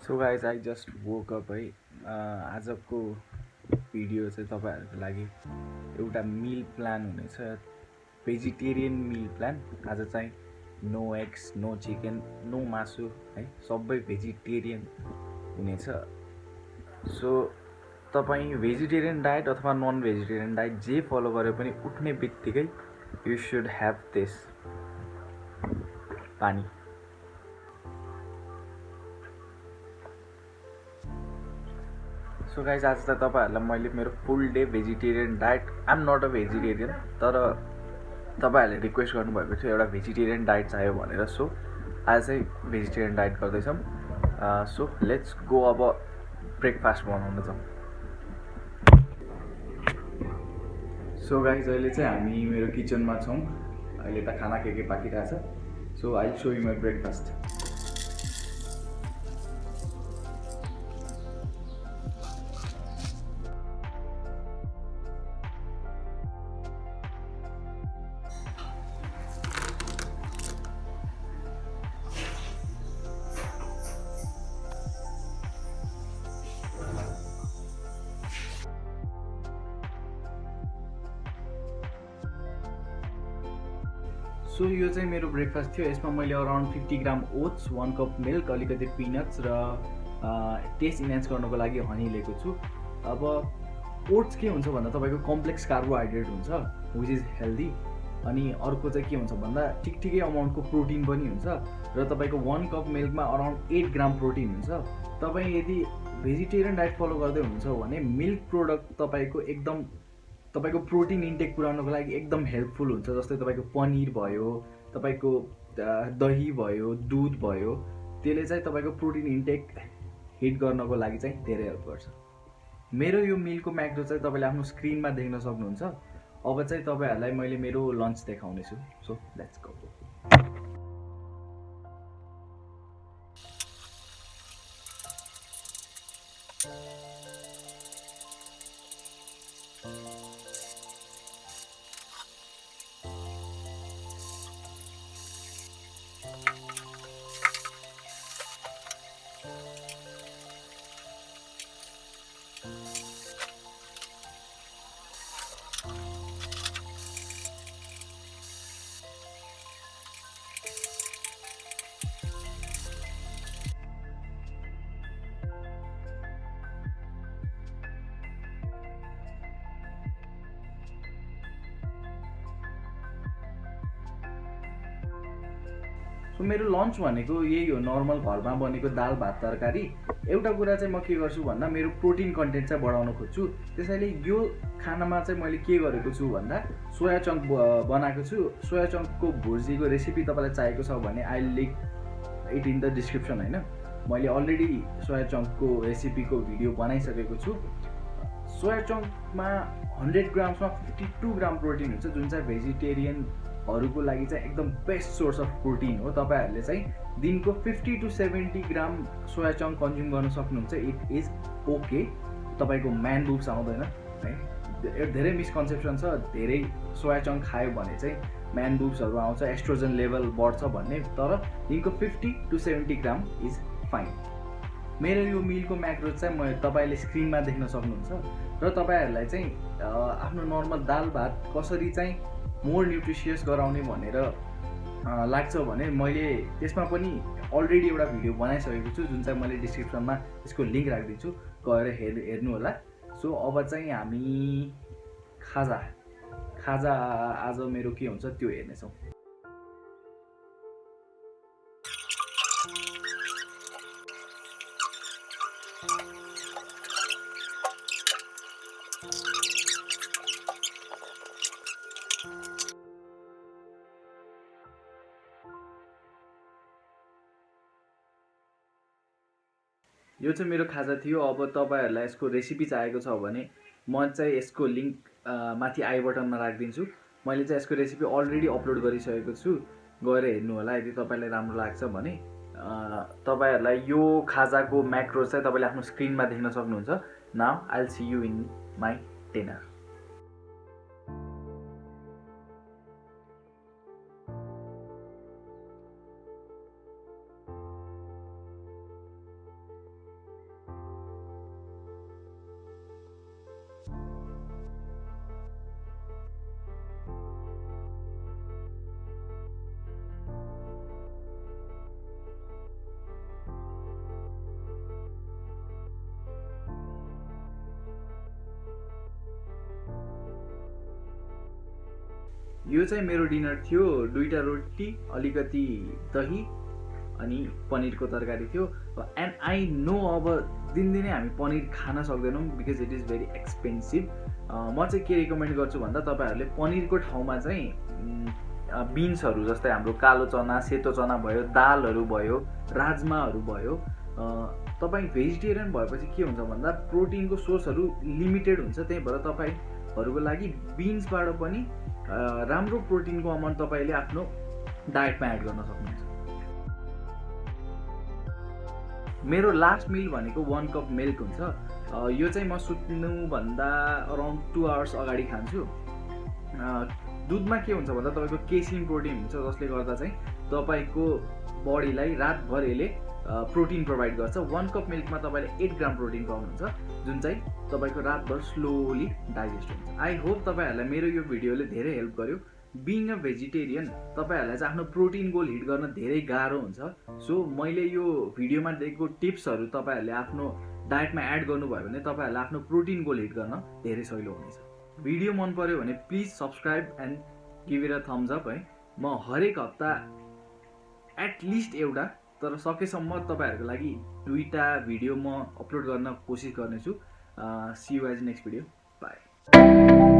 So guys I just woke up है। आजको video चाहिँ तपाईँहरूको लागि एउटा मिल प्लान हुनेछ, भेजिटेरियन मिल प्लान। आज चाहिँ no eggs, no chicken, no मासु है, सबै भेजिटेरियन हुनेछ। सो तपाईँ भेजिटेरियन डाइट अथवा नन भेजिटेरियन डाइट जे फलो गरे पनि उठ्ने बित्तिकै यु सुड ह्याभ दिस पानी। सो गाइज आज त तपाईँहरूलाई मैले मेरो full day vegetarian diet, I am not a vegetarian, तर तपाईँहरूले रिक्वेस्ट गर्नुभएको थियो एउटा भेजिटेरियन डाइट चाहियो भनेर। सो आज चाहिँ भेजिटेरियन डाइट गर्दैछौँ। सो लेट्स गो, अब ब्रेकफास्ट बनाउन जाउँ। सो गाइज अहिले चाहिँ हामी मेरो किचनमा छौँ। अहिले त खाना के पाकिरहेछ। So I show you my breakfast. So यो चाहिँ मेरो ब्रेकफास्ट थियो। यसमा मैले around 50 gram oats, 1 cup milk, अलिकति पिनट्स र टेस्ट इन्हान्स गर्नको लागि हनी लिएको छु। अब ओट्स के हुन्छ भन्दा तपाईँको कम्प्लेक्स कार्बोहाइड्रेट हुन्छ, विच इज हेल्दी। अनि अर्को चाहिँ के हुन्छ भन्दा ठिकै अमाउन्टको प्रोटिन पनि हुन्छ र तपाईँको 1 कप मिल्कमा अराउन्ड 8 ग्राम प्रोटिन हुन्छ। तपाईँ यदि भेजिटेरियन डाइट फलो गर्दै हुनुहुन्छ भने मिल्क प्रोडक्ट तपाईँको प्रोटिन इन्टेक पुऱ्याउनको लागि एकदम हेल्पफुल हुन्छ। जस्तै तपाईँको पनिर भयो, तपाईँको दही भयो, दुध भयो, त्यसले चाहिँ तपाईँको प्रोटिन इन्टेक हिट गर्नको लागि चाहिँ धेरै हेल्प गर्छ। मेरो यो मिलको म्याक्रो चाहिँ तपाईँले आफ्नो स्क्रिनमा देख्न सक्नुहुन्छ। अब चाहिँ तपाईँहरूलाई मैले मेरो लन्च देखाउनेछु। So let's go. सो मेरो लन्च भनेको यही हो, नर्मल घरमा बनेको दाल भात तरकारी। एउटा कुरा चाहिँ म के गर्छु भन्दा मेरो प्रोटिन कन्टेन्ट चाहिँ बढाउन खोज्छु। त्यसैले यो खानामा चाहिँ मैले के गरेको छु भन्दा सोया चङ्क बनाएको छु। सोया चङ्कको भुर्जीको रेसिपी तपाईँलाई चाहिएको छ भने I link it in the description. होइन, मैले अलरेडी सोया चङ्कको रेसिपीको भिडियो बनाइसकेको छु। सोया चङ्कमा 100 ग्राम्समा 52 ग्राम प्रोटिन हुन्छ, जुन चाहिँ भेजिटेरियनहरूको लागि चाहिँ एकदम बेस्ट सोर्स अफ प्रोटिन हो। तपाईँहरूले चाहिँ दिनको 50 to 70 gram soya chunk consume गर्न सक्नुहुन्छ। It is okay. तपाईँको म्यान बुब्स आउँदैन है। धेरै मिसकन्सेप्सन छ, धेरै सोया चङ्क खायो भने चाहिँ म्यान बुब्सहरू आउँछ, एस्ट्रोजन लेभल बढ्छ भन्ने। तर दिनको 50 to 70 ग्राम इज फाइन। मेरो यो मिलको म्याक्रो चाहिँ तपाईँले स्क्रिनमा देख्न सक्नुहुन्छ। र तपाईँहरूलाई चाहिँ आफ्नो नर्मल दाल भात कसरी चाहिँ मोर न्युट्रिसियस गराउने भनेर लाग्छ भने मैले त्यसमा पनि अलरेडी एउटा भिडियो बनाइसकेको छु, जुन चाहिँ मैले डिस्क्रिप्सनमा यसको लिङ्क राखिदिन्छु, गएर हेर्नु होला। सो अब चाहिँ हामी खाजा आज मेरो के हुन्छ त्यो हेर्नेछौँ। यो चाहिँ मेरो खाजा थियो। अब तपाईँहरूलाई यसको रेसिपी चाहिएको छ भने म चाहिँ यसको लिङ्क माथि आई बटनमा राखिदिन्छु। मैले चाहिँ यसको रेसिपी अलरेडी अपलोड गरिसकेको छु, गएर हेर्नु होला यदि तपाईँलाई राम्रो लाग्छ भने। तपाईँहरूलाई यो खाजाको म्याक्रो चाहिँ तपाईँले आफ्नो स्क्रिनमा देख्न सक्नुहुन्छ। Now I will see you in my dinner. यो चाहिँ मेरो डिनर थियो। 2टा रोटी, अलिकति दही अनि पनिरको तरकारी थियो। एन्ड आई नो अब दिनदिनै हामी पनिर खान सक्दैनौँ because it is very expensive. म चाहिँ के रिकमेन्ड गर्छु भन्दा तपाईँहरूले पनिरको ठाउँमा चाहिँ बिन्सहरू जस्तै हाम्रो कालो चना, सेतो चना भयो, दालहरू भयो, राजमाहरू भयो। तपाईँ भेजिटेरियन भएपछि के हुन्छ भन्दा प्रोटिनको सोर्सहरू लिमिटेड हुन्छ, त्यही भएर तपाईँहरूको लागि बिन्सबाट पनि राम्रो प्रोटिनको अमाउन्ट तपाईँले आफ्नो डायटमा एड गर्न सक्नुहुन्छ। मेरो लास्ट मिल भनेको 1 कप मिल्क हुन्छ। यो चाहिँ म सुत्नुभन्दा अराउन्ड 2 आवर्स अगाडि खान्छु। दुधमा के हुन्छ भन्दा तपाईँको केसिन प्रोटिन हुन्छ, जसले गर्दा चाहिँ तपाईँको बडीलाई रातभर यसले प्रोटिन प्रोभाइड गर्छ। 1 कप मिल्कमा तपाईँले 8 ग्राम प्रोटिन पाउनुहुन्छ, जुन चाहिँ तपाईँको रातभर स्लोली डाइजेस्ट हुन्छ। आई होप तपाईँहरूलाई मेरो यो भिडियोले धेरै हेल्प गर्यो। बिङ अ भेजिटेरियन तपाईँहरूलाई चाहिँ आफ्नो प्रोटिन गोल हिट गर्न धेरै गाह्रो हुन्छ। सो मैले यो भिडियोमा दिएको टिप्सहरू तपाईँहरूले आफ्नो डायटमा एड गर्नुभयो भने तपाईँहरूलाई आफ्नो प्रोटिन गोल हिट गर्न धेरै सजिलो हुनेछ। भिडियो मन पर्यो भने please subscribe and give it a thumbs up है। म हरेक हप्ता एटलिस्ट एउटा, तर सकेसम्म तपाईँहरूको लागि 2टा भिडियो म अपलोड गर्न कोसिस गर्नेछु। See you at next video. By.